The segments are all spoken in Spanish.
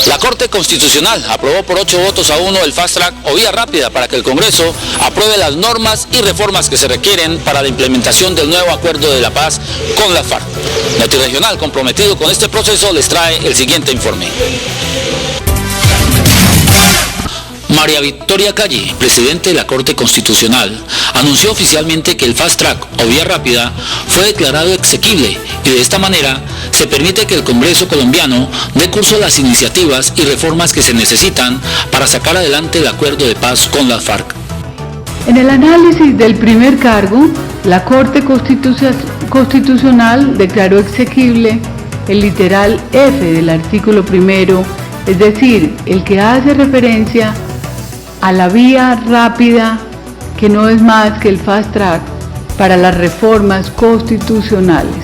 La Corte Constitucional aprobó por 8 votos a 1 el Fast Track o vía rápida para que el Congreso apruebe las normas y reformas que se requieren para la implementación del nuevo acuerdo de la paz con la FARC. Notiregional, comprometido con este proceso, les trae el siguiente informe. María Victoria Calle, presidente de la Corte Constitucional, anunció oficialmente que el Fast Track o vía rápida fue declarado exequible y de esta manera se permite que el Congreso colombiano dé curso a las iniciativas y reformas que se necesitan para sacar adelante el acuerdo de paz con la FARC. En el análisis del primer cargo, la Corte Constitucional declaró exequible el literal F del artículo primero, es decir, el que hace referencia a la vía rápida, que no es más que el Fast Track para las reformas constitucionales.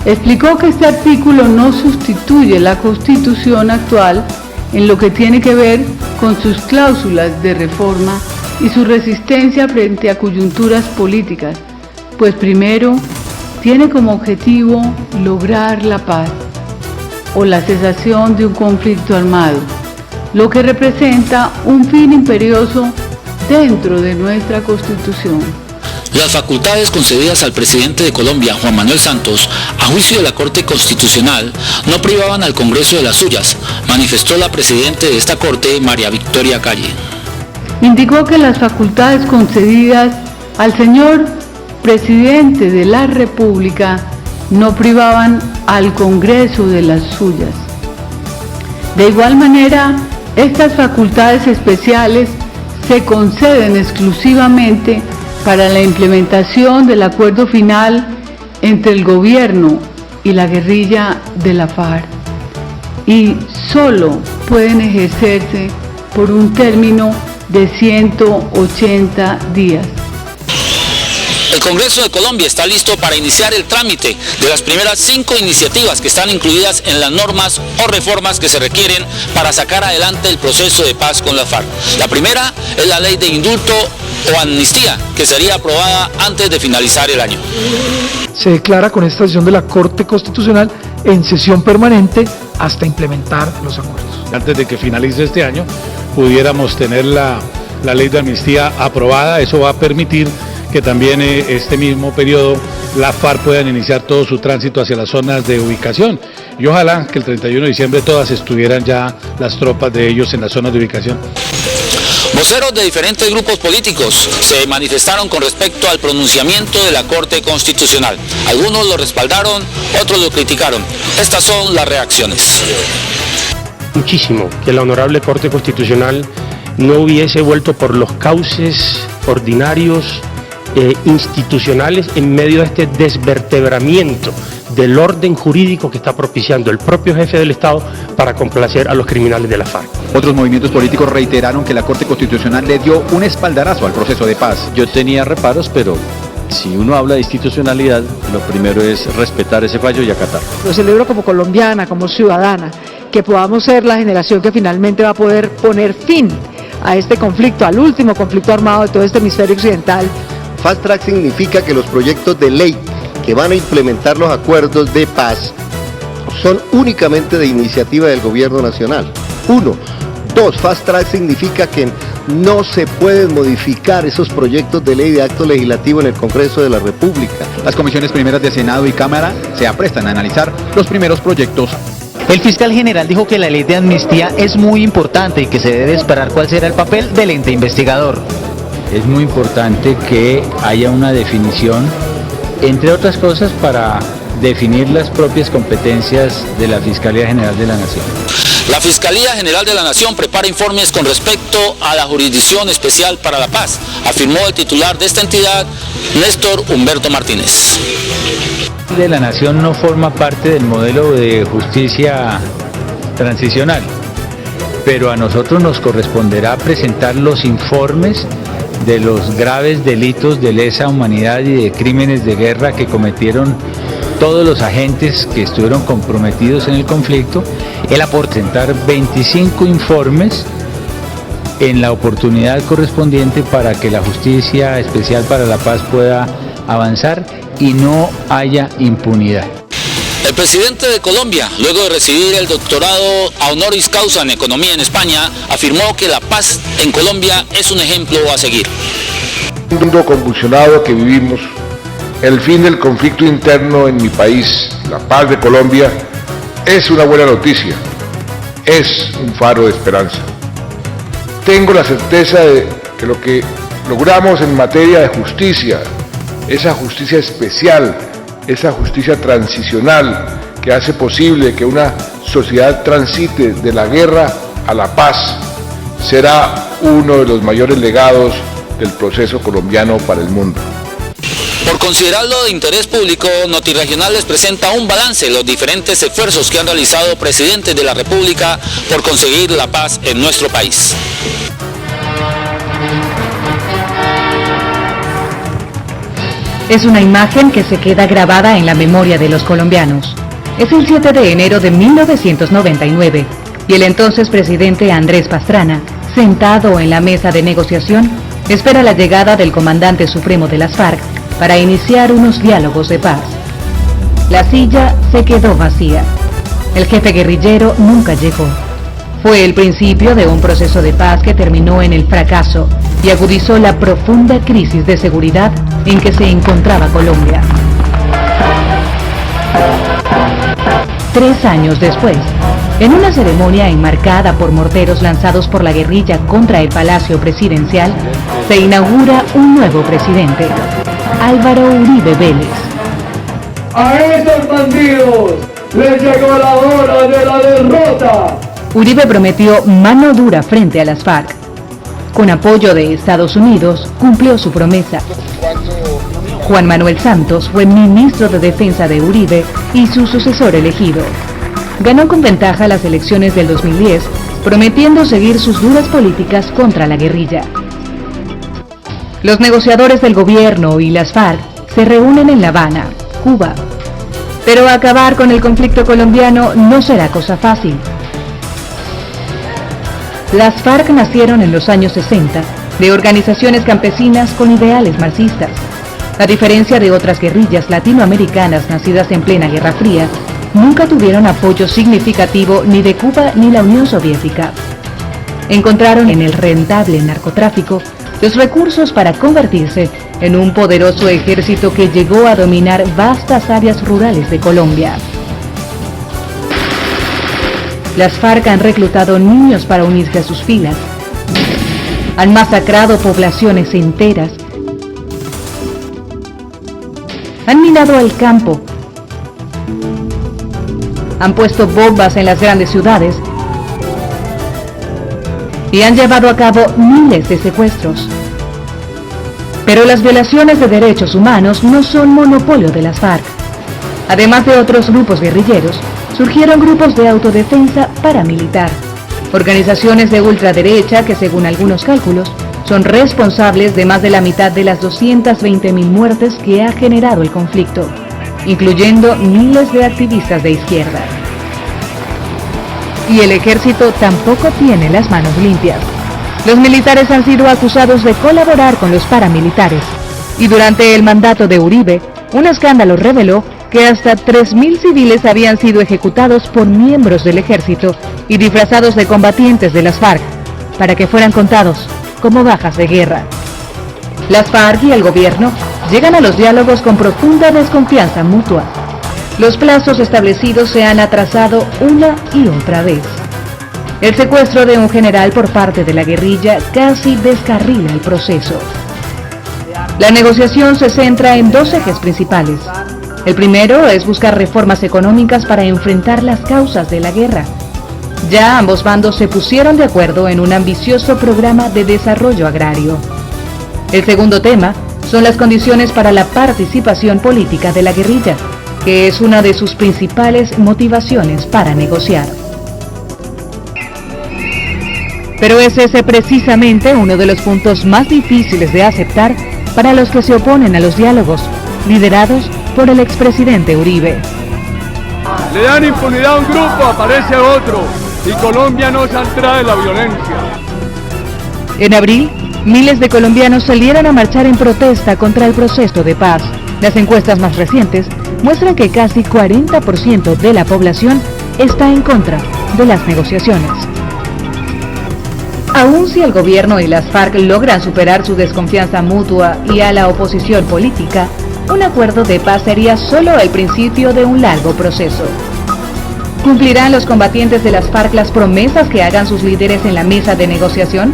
Explicó que este artículo no sustituye la Constitución actual en lo que tiene que ver con sus cláusulas de reforma y su resistencia frente a coyunturas políticas, pues primero tiene como objetivo lograr la paz o la cesación de un conflicto armado, lo que representa un fin imperioso dentro de nuestra Constitución. Las facultades concedidas al presidente de Colombia, Juan Manuel Santos, a juicio de la Corte Constitucional, no privaban al Congreso de las suyas, manifestó la presidenta de esta Corte, María Victoria Calle. Indicó que las facultades concedidas al señor presidente de la República no privaban al Congreso de las suyas. De igual manera, estas facultades especiales se conceden exclusivamente para la implementación del acuerdo final entre el gobierno y la guerrilla de la FARC y solo pueden ejercerse por un término de 180 días. El Congreso de Colombia está listo para iniciar el trámite de las primeras 5 iniciativas que están incluidas en las normas o reformas que se requieren para sacar adelante el proceso de paz con la FARC. La primera es la ley de indulto o amnistía, que sería aprobada antes de finalizar el año. Se declara con esta decisión de la Corte Constitucional en sesión permanente hasta implementar los acuerdos. Antes de que finalice este año, pudiéramos tener la ley de amnistía aprobada. Eso va a permitir que también este mismo periodo la FARC puedan iniciar todo su tránsito hacia las zonas de ubicación y ojalá que el 31 de diciembre todas estuvieran ya las tropas de ellos en las zonas de ubicación. Voceros de diferentes grupos políticos se manifestaron con respecto al pronunciamiento de la Corte Constitucional. Algunos lo respaldaron, otros lo criticaron. Estas son las reacciones. Muchísimo que la Honorable Corte Constitucional no hubiese vuelto por los cauces ordinarios institucionales en medio de este desvertebramiento del orden jurídico que está propiciando el propio jefe del Estado para complacer a los criminales de la FARC. Otros movimientos políticos reiteraron que la Corte Constitucional le dio un espaldarazo al proceso de paz. Yo tenía reparos, pero si uno habla de institucionalidad, lo primero es respetar ese fallo y acatarlo. Lo celebro como colombiana, como ciudadana, que podamos ser la generación que finalmente va a poder poner fin a este conflicto, al último conflicto armado de todo este hemisferio occidental. Fast Track significa que los proyectos de ley que van a implementar los acuerdos de paz son únicamente de iniciativa del gobierno nacional. 1. 2. Fast Track significa que no se pueden modificar esos proyectos de ley de acto legislativo en el Congreso de la República. Las comisiones primeras de Senado y Cámara se aprestan a analizar los primeros proyectos. El fiscal general dijo que la ley de amnistía es muy importante y que se debe esperar cuál será el papel del ente investigador. Es muy importante que haya una definición, entre otras cosas, para definir las propias competencias de la Fiscalía General de la Nación. La Fiscalía General de la Nación prepara informes con respecto a la Jurisdicción Especial para la Paz, afirmó el titular de esta entidad, Néstor Humberto Martínez. De la Nación no forma parte del modelo de justicia transicional, pero a nosotros nos corresponderá presentar los informes de los graves delitos de lesa humanidad y de crímenes de guerra que cometieron todos los agentes que estuvieron comprometidos en el conflicto. Él presentar 25 informes en la oportunidad correspondiente para que la Justicia Especial para la Paz pueda avanzar y no haya impunidad. El presidente de Colombia, luego de recibir el doctorado honoris causa en economía en España, afirmó que la paz en Colombia es un ejemplo a seguir. En el mundo convulsionado que vivimos, el fin del conflicto interno en mi país, la paz de Colombia, es una buena noticia, es un faro de esperanza. Tengo la certeza de que lo que logramos en materia de justicia, esa justicia especial, esa justicia transicional que hace posible que una sociedad transite de la guerra a la paz, será uno de los mayores legados del proceso colombiano para el mundo. Por considerarlo de interés público, Notirregional les presenta un balance de los diferentes esfuerzos que han realizado presidentes de la República por conseguir la paz en nuestro país. Es una imagen que se queda grabada en la memoria de los colombianos. Es el 7 de enero de 1999 y el entonces presidente Andrés Pastrana, sentado en la mesa de negociación, espera la llegada del comandante supremo de las FARC para iniciar unos diálogos de paz. La silla se quedó vacía. El jefe guerrillero nunca llegó. Fue el principio de un proceso de paz que terminó en el fracaso y agudizó la profunda crisis de seguridad en que se encontraba Colombia. 3 años después, en una ceremonia enmarcada por morteros lanzados por la guerrilla contra el Palacio Presidencial, se inaugura un nuevo presidente, Álvaro Uribe Vélez. ¡A esos bandidos les llegó la hora de la derrota! Uribe prometió mano dura frente a las FARC. Con apoyo de Estados Unidos, cumplió su promesa. Juan Manuel Santos fue ministro de Defensa de Uribe y su sucesor elegido. Ganó con ventaja las elecciones del 2010, prometiendo seguir sus duras políticas contra la guerrilla. Los negociadores del gobierno y las FARC se reúnen en La Habana, Cuba. Pero acabar con el conflicto colombiano no será cosa fácil. Las FARC nacieron en los años 60 de organizaciones campesinas con ideales marxistas. A diferencia de otras guerrillas latinoamericanas nacidas en plena Guerra Fría, nunca tuvieron apoyo significativo ni de Cuba ni la Unión Soviética. Encontraron en el rentable narcotráfico los recursos para convertirse en un poderoso ejército que llegó a dominar vastas áreas rurales de Colombia. Las FARC han reclutado niños para unirse a sus filas. Han masacrado poblaciones enteras. Han minado el campo. Han puesto bombas en las grandes ciudades. Y han llevado a cabo miles de secuestros. Pero las violaciones de derechos humanos no son monopolio de las FARC. Además de otros grupos guerrilleros, surgieron grupos de autodefensa paramilitar, organizaciones de ultraderecha que, según algunos cálculos, son responsables de más de la mitad de las 220.000 muertes que ha generado el conflicto, incluyendo miles de activistas de izquierda. Y el ejército tampoco tiene las manos limpias. Los militares han sido acusados de colaborar con los paramilitares, y durante el mandato de Uribe, un escándalo reveló que hasta 3.000 civiles habían sido ejecutados por miembros del ejército y disfrazados de combatientes de las FARC, para que fueran contados como bajas de guerra. Las FARC y el gobierno llegan a los diálogos con profunda desconfianza mutua. Los plazos establecidos se han atrasado una y otra vez. El secuestro de un general por parte de la guerrilla casi descarrila el proceso. La negociación se centra en 2 ejes principales. El primero es buscar reformas económicas para enfrentar las causas de la guerra. Ya ambos bandos se pusieron de acuerdo en un ambicioso programa de desarrollo agrario. El segundo tema son las condiciones para la participación política de la guerrilla, que es una de sus principales motivaciones para negociar. Pero es ese precisamente uno de los puntos más difíciles de aceptar para los que se oponen a los diálogos, liderados por el expresidente Uribe. Le dan impunidad a un grupo, aparece otro, y Colombia no saldrá de la violencia. En abril, miles de colombianos salieron a marchar en protesta contra el proceso de paz. Las encuestas más recientes muestran que casi 40% de la población está en contra de las negociaciones. Aun si el gobierno y las FARC logran superar su desconfianza mutua y a la oposición política, un acuerdo de paz sería solo el principio de un largo proceso. ¿Cumplirán los combatientes de las FARC las promesas que hagan sus líderes en la mesa de negociación?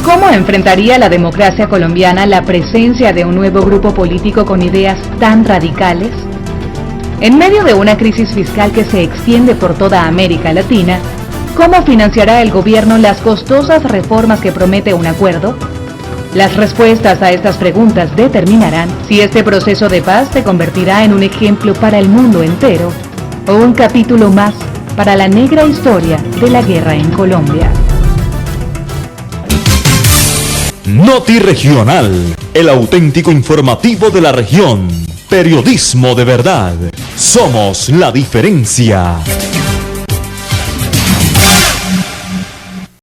¿Cómo enfrentaría la democracia colombiana la presencia de un nuevo grupo político con ideas tan radicales? En medio de una crisis fiscal que se extiende por toda América Latina, ¿cómo financiará el gobierno las costosas reformas que promete un acuerdo? Las respuestas a estas preguntas determinarán si este proceso de paz se convertirá en un ejemplo para el mundo entero o un capítulo más para la negra historia de la guerra en Colombia. Noti Regional, el auténtico informativo de la región. Periodismo de verdad. Somos la diferencia.